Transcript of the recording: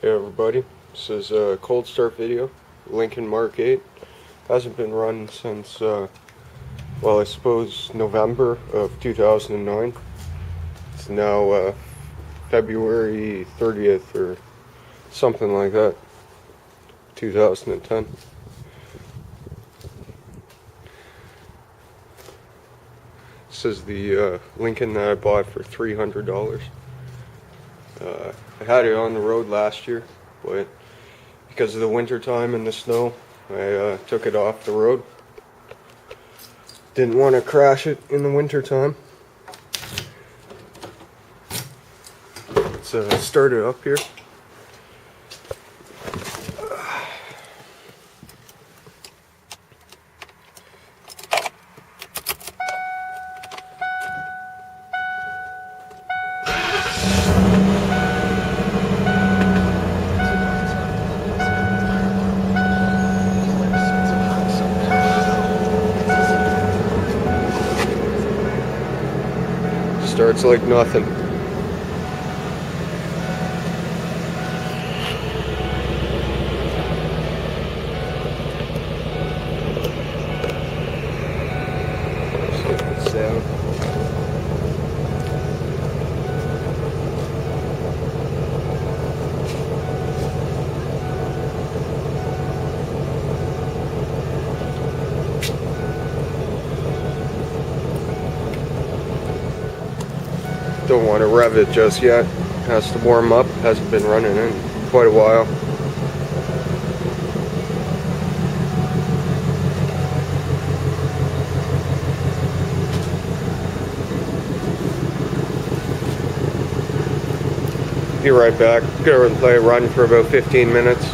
Hey everybody, this is a cold start video. Lincoln Mark 8 hasn't been run since, well, I suppose November of 2009. It's now February 30th or something like that, 2010. This is the Lincoln that I bought for $300. I had it on the road last year, but because of the winter time and the snow, I took it off the road. Didn't want to crash it in the winter time. Let's start it up here. Starts like nothing. Sound. Don't want to rev it just yet. Has to warm up. Hasn't been running in quite a while. Be right back. Gonna let it run for about 15 minutes.